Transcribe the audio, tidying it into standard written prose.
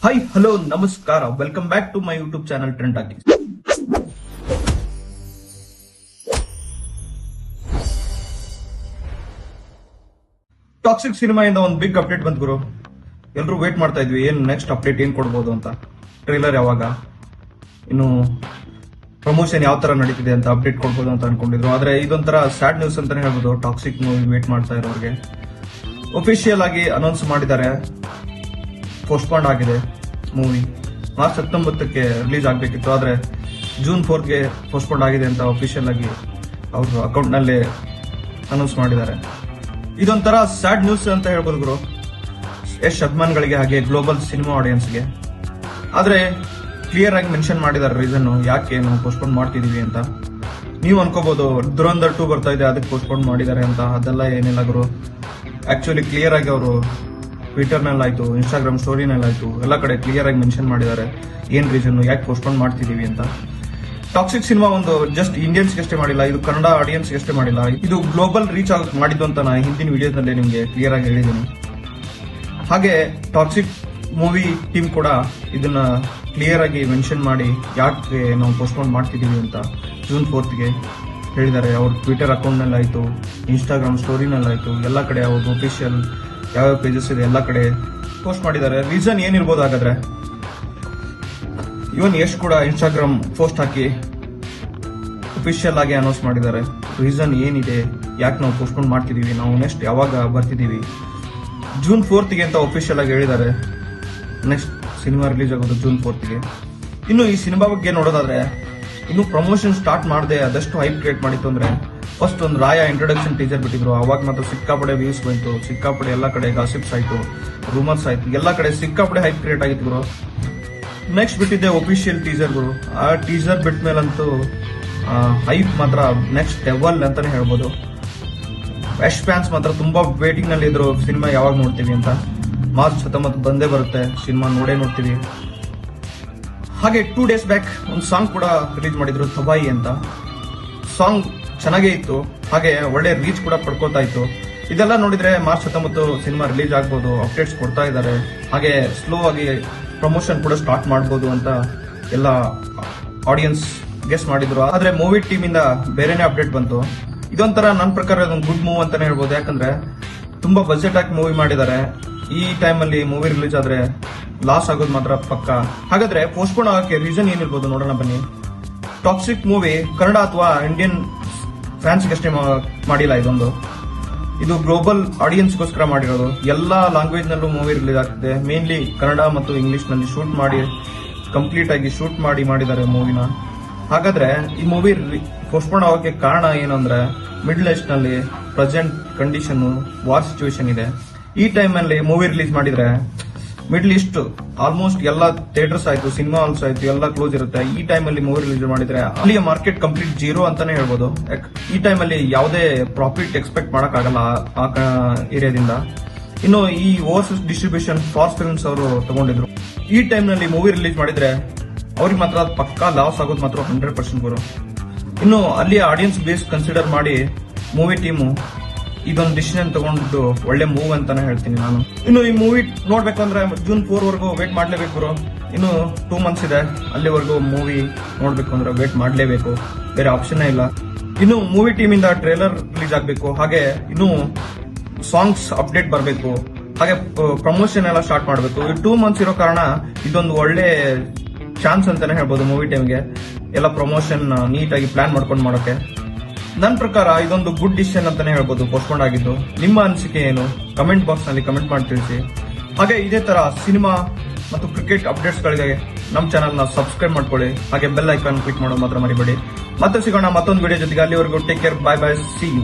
Hi hello ನಮಸ್ಕಾರ, welcome back to my YouTube channel Trend Talkies. Toxic ಸಿನಿಮಾಯಿಂದ ಒಂದು big update ಬಂತು ಗುರು. ಎಲ್ಲರೂ ವೇಟ್ ಮಾಡ್ತಾ ಇದ್ವಿ ಏನ್ ನೆಕ್ಸ್ಟ್ ಅಪ್ಡೇಟ್ ಏನ್ ಕೊಡ್ಬೋದು ಅಂತ. ಟ್ರೈಲರ್ ಯಾವಾಗ, ಇನ್ನು ಪ್ರಮೋಷನ್ ಯಾವ ತರ ನಡೀತಿದೆ ಅಂತ ಅಪ್ಡೇಟ್ ಕೊಡ್ಬೋದು ಅಂತ ಅನ್ಕೊಂಡಿದ್ರು. ಆದ್ರೆ ಇದೊಂಥರ ಸ್ಯಾಡ್ ನ್ಯೂಸ್ ಅಂತಾನೆ ಹೇಳ್ಬೋದು. ಟಾಕ್ಸಿಕ್ ಮೂವಿ ವೇಟ್ ಮಾಡ್ತಾ ಇರೋರಿಗೆ ಒಫಿಷಿಯಲ್ ಆಗಿ ಅನೌನ್ಸ್ ಮಾಡಿದ್ದಾರೆ. ಪೋಸ್ಟ್ಪೋಂಡ್ ಆಗಿದೆ ಮೂವಿ. ಮಾರ್ಚ್ 19ಕ್ಕೆ ರಿಲೀಸ್ ಆಗಬೇಕಿತ್ತು, ಆದ್ರೆ ಜೂನ್ 4ಗೆ ಪೋಸ್ಟ್ಪೋಂಡ್ ಆಗಿದೆ ಅಂತ ಅಫಿಷಿಯಲ್ ಆಗಿ ಅವ್ರ ಅಕೌಂಟ್ ನಲ್ಲಿ ಅನೌನ್ಸ್ ಮಾಡಿದ್ದಾರೆ. ಇದೊಂಥರ ಸ್ಯಾಡ್ ನ್ಯೂಸ್ ಅಂತ ಹೇಳ್ಬೋದು ಗುರು, ಯಶ್ ಅಭಿಮಾನಿಗಳಿಗೆ ಹಾಗೆ ಗ್ಲೋಬಲ್ ಸಿನಿಮಾ ಆಡಿಯನ್ಸ್ಗೆ. ಆದ್ರೆ ಕ್ಲಿಯರ್ ಆಗಿ ಮೆನ್ಷನ್ ಮಾಡಿದ್ದಾರೆ ರೀಸನ್ ಯಾಕೆ ನಾವು ಪೋಸ್ಟ್ಪೋನ್ ಮಾಡ್ತಿದೀವಿ ಅಂತ. ನೀವು ಅನ್ಕೋಬಹುದು ದುರಂಧರ್ 2 ಬರ್ತಾ ಇದೆ ಅದಕ್ಕೆ ಪೋಸ್ಟ್ಪೋನ್ ಮಾಡಿದ್ದಾರೆ ಅಂತ. ಅದೆಲ್ಲ ಏನಿಲ್ಲ ಗುರು. ಆಕ್ಚುಲಿ ಕ್ಲಿಯರ್ ಆಗಿ ಅವರು ಟ್ವಿಟರ್ ನಲ್ಲಾಯ್ತು, ಇನ್ಸ್ಟಾಗ್ರಾಮ್ ಸ್ಟೋರಿನಲ್ಲಾಯ್ತು, ಎಲ್ಲ ಕಡೆ ಕ್ಲಿಯರ್ ಆಗಿ ಮೆನ್ಷನ್ ಮಾಡಿದ್ದಾರೆ ಏನ್ ರೀಸನ್ ಯಾಕೆ ಪೋಸ್ಟ್ಪೋನ್ ಮಾಡ್ತಿದೀವಿ ಅಂತ. ಟಾಕ್ಸಿಕ್ ಸಿನಿಮಾ ಒಂದು ಜಸ್ಟ್ ಇಂಡಿಯನ್ಸ್ಗೆ ಅಷ್ಟೇ ಮಾಡಿಲ್ಲ, ಇದು ಕನ್ನಡ ಆಡಿಯನ್ಸ್ಗೆ ಅಷ್ಟೇ ಮಾಡಿಲ್ಲ, ಇದು ಗ್ಲೋಬಲ್ ರೀಚ್ ಮಾಡಿದ್ದು ಅಂತ ನಾನು ಹಿಂದಿನ ವಿಡಿಯೋದಲ್ಲಿ ನಿಮಗೆ ಕ್ಲಿಯರ್ ಆಗಿ ಹೇಳಿದ್ದೀನಿ. ಹಾಗೆ ಟಾಕ್ಸಿಕ್ ಮೂವಿ ಟೀಮ್ ಕೂಡ ಇದನ್ನ ಕ್ಲಿಯರ್ ಆಗಿ ಮೆನ್ಷನ್ ಮಾಡಿ ಯಾಕೆ ನಾವು ಪೋಸ್ಟ್ಪೋನ್ ಮಾಡ್ತಿದೀವಿ ಅಂತ ಜೂನ್ 4ಗೆ ಹೇಳಿದ್ದಾರೆ. ಅವ್ರ ಟ್ವಿಟರ್ ಅಕೌಂಟ್ ನಲ್ಲಾಯ್ತು, ಇನ್ಸ್ಟಾಗ್ರಾಮ್ ಸ್ಟೋರಿನಲ್ಲಾಯ್ತು, ಎಲ್ಲ ಕಡೆ ಅವ್ರದ್ದು ಅಫಿಷಿಯಲ್ ಯಾವ ಪೇಜಸ್ ಇದೆ ಎಲ್ಲ ಕಡೆ ಪೋಸ್ಟ್ ಮಾಡಿದ್ದಾರೆ. ರೀಸನ್ ಏನಿರ್ಬೋದು ಹಾಗಾದ್ರೆ? ಇವನ್ ಯಶ್ ಕೂಡ ಇನ್ಸ್ಟಾಗ್ರಾಮ್ ಪೋಸ್ಟ್ ಹಾಕಿ ಅಫಿಷಿಯಲ್ ಆಗಿ ಅನೌನ್ಸ್ ಮಾಡಿದ್ದಾರೆ. ರೀಸನ್ ಏನಿದೆ, ಯಾಕೆ ನಾವು ಪೋಸ್ಟ್ಪೋನ್ ಮಾಡ್ತಿದೀವಿ, ನಾವು ನೆಕ್ಸ್ಟ್ ಯಾವಾಗ ಬರ್ತಿದೀವಿ, ಜೂನ್ 4ಗೆ ಅಂತ ಅಫಿಷಿಯಲ್ ಆಗಿ ಹೇಳಿದ್ದಾರೆ. ನೆಕ್ಸ್ಟ್ ಸಿನಿಮಾ ರಿಲೀಸ್ ಆಗೋದು ಜೂನ್ 4ಗೆ. ಇನ್ನು ಈ ಸಿನಿಮಾ ಬಗ್ಗೆ ನೋಡೋದಾದ್ರೆ, ಇನ್ನು ಪ್ರಮೋಷನ್ ಸ್ಟಾರ್ಟ್ ಮಾಡದೆ ಅದಷ್ಟು ಹೈಪ್ ಕ್ರಿಯೇಟ್ ಮಾಡಿತ್ತು ಅಂದ್ರೆ, ಫಸ್ಟ್ ಒಂದು ರಾಯ ಇಂಟ್ರೊಡಕ್ಷನ್ ಟೀಸರ್ ಬಿಟ್ಟಿದ್ರು. ಅವಾಗ ಮಾತ್ರ ಸಿಕ್ಕಾಪಡೆ ವ್ಯೂಸ್ ಬಂತು, ಸಿಕ್ಕಾಪಡೆ ಎಲ್ಲ ಕಡೆ ಗಾಸಿಪ್ಸ್ ಆಯ್ತು, ರೂಮರ್ಸ್ ಆಯ್ತು, ಎಲ್ಲ ಕಡೆ ಸಿಕ್ಕಾಪಡೆ ಹೈಪ್ ಕ್ರಿಯೇಟ್ ಆಗಿತ್ತು ಗುರು. ನೆಕ್ಸ್ಟ್ ಬಿಟ್ಟಿದ್ದೆ ಒಫಿಷಿಯಲ್ ಟೀಸರ್ಗಳು. ಆ ಟೀಸರ್ ಬಿಟ್ಟ ಮೇಲಂತೂ ಹೈಪ್ ಮಾತ್ರ ನೆಕ್ಸ್ಟ್ ಲೆವೆಲ್ ಅಂತಾನೆ ಹೇಳ್ಬೋದು. ಯಶ್ ಫ್ಯಾನ್ಸ್ ಮಾತ್ರ ತುಂಬಾ ವೇಟಿಂಗ್ ನಲ್ಲಿ ಇದ್ರು, ಸಿನಿಮಾ ಯಾವಾಗ ನೋಡ್ತೀವಿ ಅಂತ. ಮಾರ್ಚ್ 19 ಬಂದೇ ಬರುತ್ತೆ, ಸಿನಿಮಾ ನೋಡೇ ನೋಡ್ತೀವಿ. ಹಾಗೆ 2 days ಬ್ಯಾಕ್ ಒಂದು ಸಾಂಗ್ ಕೂಡ ರಿಲೀಸ್ ಮಾಡಿದ್ರು, ತಬಾಯಿ ಅಂತ. ಸಾಂಗ್ ಚೆನ್ನಾಗೇ ಇತ್ತು, ಹಾಗೆ ಒಳ್ಳೆ ರೀಚ್ ಕೂಡ ಪಡ್ಕೋತಾ ಇತ್ತು. ಇದೆಲ್ಲ ನೋಡಿದ್ರೆ ಮಾರ್ಚ್ 19 ಸಿನಿಮಾ ರಿಲೀಸ್ ಆಗ್ಬೋದು, ಅಪ್ಡೇಟ್ಸ್ ಕೊಡ್ತಾ ಇದ್ದಾರೆ. ಹಾಗೆ ಸ್ಲೋ ಆಗಿ ಪ್ರಮೋಷನ್ ಕೂಡ ಸ್ಟಾರ್ಟ್ ಮಾಡಬಹುದು ಅಂತ ಎಲ್ಲ ಆಡಿಯನ್ಸ್ ಗೆಸ್ ಮಾಡಿದ್ರು. ಆದ್ರೆ ಮೂವಿ ಟೀಮ್ ಇಂದ ಬೇರೆನೆ ಅಪ್ಡೇಟ್ ಬಂತು. ಇದೊಂಥರ ನನ್ನ ಪ್ರಕಾರ ಇದೊಂದು ಗುಡ್ ಮೂವ್ ಅಂತಾನೆ ಹೇಳ್ಬೋದು. ಯಾಕಂದ್ರೆ ತುಂಬಾ ಬಜೆಟ್ ಹಾಕಿ ಮೂವಿ ಮಾಡಿದ್ದಾರೆ. ಈ ಟೈಮ್ ಅಲ್ಲಿ ಮೂವಿ ರಿಲೀಸ್ ಆದ್ರೆ ಲಾಸ್ ಆಗೋದು ಮಾತ್ರ ಪಕ್ಕ. ಹಾಗಾದ್ರೆ ಪೋಸ್ಟ್ಪೋನ್ ಆಗಕ್ಕೆ ರೀಸನ್ ಏನಿರ್ಬೋದು ನೋಡೋಣ ಬನ್ನಿ. ಟಾಕ್ಸಿಕ್ ಮೂವಿ ಕನ್ನಡ ಅಥವಾ ಇಂಡಿಯನ್ ಫ್ಯಾನ್ಸ್ಗೆ ಅಷ್ಟೇ ಮಾಡಿಲ್ಲ, ಇದು ಗ್ಲೋಬಲ್ ಆಡಿಯನ್ಸ್ಗೋಸ್ಕರ ಮಾಡಿರೋದು. ಎಲ್ಲಾ ಲ್ಯಾಂಗ್ವೇಜ್ ನಲ್ಲೂ ಮೂವಿ ರಿಲೀಸ್ ಆಗ್ತಿದೆ. ಮೇನ್ಲಿ ಕನ್ನಡ ಮತ್ತು ಇಂಗ್ಲಿಷ್ ನಲ್ಲಿ ಶೂಟ್ ಮಾಡಿ ಕಂಪ್ಲೀಟ್ ಆಗಿ ಶೂಟ್ ಮಾಡಿದ್ದಾರೆ ಮೂವಿನ. ಹಾಗಾದ್ರೆ ಈ ಮೂವಿ ಪೋಸ್ಟ್ಪೋನ್ ಆಗೋಕೆ ಕಾರಣ ಏನಂದ್ರೆ, ಮಿಡ್ಲ್ ಈಸ್ಟ್ ನಲ್ಲಿ ಪ್ರೆಸೆಂಟ್ ಕಂಡೀಷನ್ ವಾರ್ ಸಿಚುವೇಶನ್ ಇದೆ. ಈ ಟೈಮ್ ಅಲ್ಲಿ ಮೂವಿ ರಿಲೀಸ್ ಮಾಡಿದ್ರೆ ಮಿಡ್ಲ್ ಈಸ್ಟ್ ಆಲ್ಮೋಸ್ಟ್ ಎಲ್ಲ ಥಿಯೇಟರ್ಸ್ ಆಯ್ತು, ಸಿನಿಮಾ ಹಾಲ್ಸ್ ಆಯ್ತು, ಎಲ್ಲ ಕ್ಲೋಸ್ ಇರುತ್ತೆ. ಈ ಟೈಮ್ ಅಲ್ಲಿ ಮೂವಿ ರಿಲೀಸ್ ಮಾಡಿದ್ರೆ ಅಲ್ಲಿಯ ಮಾರ್ಕೆಟ್ ಕಂಪ್ಲೀಟ್ ಜೀರೋ ಅಂತಾನೆ ಹೇಳ್ಬೋದು. ಈ ಟೈಮ್ ಅಲ್ಲಿ ಯಾವುದೇ ಪ್ರಾಫಿಟ್ ಎಕ್ಸ್ಪೆಕ್ಟ್ ಮಾಡಕ್ ಆಗಲ್ಲ ಆ ಏರಿಯಾದಿಂದ. ಇನ್ನು ಈ ಓವರ್ಸೀಸ್ ಡಿಸ್ಟ್ರಿಬ್ಯೂಷನ್ ಫಾರ್ಸ್ ಫಿಲ್ಮ್ಸ್ ಅವರು ತಗೊಂಡಿದ್ರು. ಈ ಟೈಮ್ ನಲ್ಲಿ ಮೂವಿ ರಿಲೀಸ್ ಮಾಡಿದ್ರೆ ಅವ್ರಿಗೆ ಮಾತ್ರ ಪಕ್ಕಾ ಲಾಸ್ ಆಗೋದು ಮಾತ್ರ 100% ಬರು. ಇನ್ನು ಅಲ್ಲಿ ಆಡಿಯನ್ಸ್ ಬೇಸ್ ಕನ್ಸಿಡರ್ ಮಾಡಿ ಮೂವಿ ಟೀಮು ಇದೊಂದು ಡಿಸಿಷನ್ ತಗೊಂಡು ಒಳ್ಳೆ ಮೂವ್ ಅಂತಾನೆ ಹೇಳ್ತೀನಿ ನಾನು. ಇನ್ನು ಈ ಮೂವಿ ನೋಡ್ಬೇಕು ಅಂದ್ರೆ ಜೂನ್ 4 ವರೆಗೂ ವೇಟ್ ಮಾಡ್ಲೇಬೇಕು ಗುರು. ಇನ್ನು 2 months ಇದೆ, ಅಲ್ಲಿವರೆಗೂ ಮೂವಿ ನೋಡ್ಬೇಕು ಅಂದ್ರೆ ವೇಟ್ ಮಾಡ್ಲೇಬೇಕು, ಬೇರೆ ಆಪ್ಷನ್ ಇಲ್ಲ. ಇನ್ನು ಮೂವಿ ಟೀಮ್ ಇಂದ ಟ್ರೇಲರ್ ರಿಲೀಸ್ ಆಗ್ಬೇಕು, ಹಾಗೆ ಇನ್ನು ಸಾಂಗ್ಸ್ ಅಪ್ಡೇಟ್ ಬರಬೇಕು, ಹಾಗೆ ಪ್ರಮೋಷನ್ ಎಲ್ಲ ಸ್ಟಾರ್ಟ್ ಮಾಡಬೇಕು. ಈ 2 months ಇರೋ ಕಾರಣ ಇದೊಂದು ಒಳ್ಳೆ ಚಾನ್ಸ್ ಅಂತಾನೆ ಹೇಳ್ಬೋದು ಮೂವಿ ಟೈಮ್ಗೆ. ಎಲ್ಲ ಪ್ರಮೋಷನ್ ನೀಟಾಗಿ ಪ್ಲಾನ್ ಮಾಡ್ಕೊಂಡು ಮಾಡೋಕೆ. ನನ್ನ ಪ್ರಕಾರ ಇದೊಂದು ಗುಡ್ ಡಿಸಿಷನ್ ಅಂತಾನೆ ಹೇಳ್ಬೋದು ಪೋಸ್ಟ್ಪೋಂಡ್ ಆಗಿದ್ದು. ನಿಮ್ಮ ಅನಿಸಿಕೆ ಏನು? ಕಮೆಂಟ್ ಬಾಕ್ಸ್ ನಲ್ಲಿ ಕಮೆಂಟ್ ಮಾಡಿ ತಿಳಿಸಿ. ಹಾಗೆ ಇದೇ ತರ ಸಿನಿಮಾ ಮತ್ತು ಕ್ರಿಕೆಟ್ ಅಪ್ಡೇಟ್ಸ್ ಗಳಿಗೆ ನಮ್ಮ ಚಾನಲ್ ನ ಸಬ್ಸ್ಕ್ರೈಬ್ ಮಾಡ್ಕೊಳ್ಳಿ. ಹಾಗೆ ಬೆಲ್ ಐಕಾನ್ ಕ್ಲಿಕ್ ಮಾಡೋದು ಮಾತ್ರ ಮರಿಬೇಡಿ. ಮತ್ತೆ ಸಿಗೋಣ ಮತ್ತೊಂದು ವಿಡಿಯೋ ಜೊತೆಗೆ. ಅಲ್ಲಿವರೆಗೂ take care, bye bye, see you.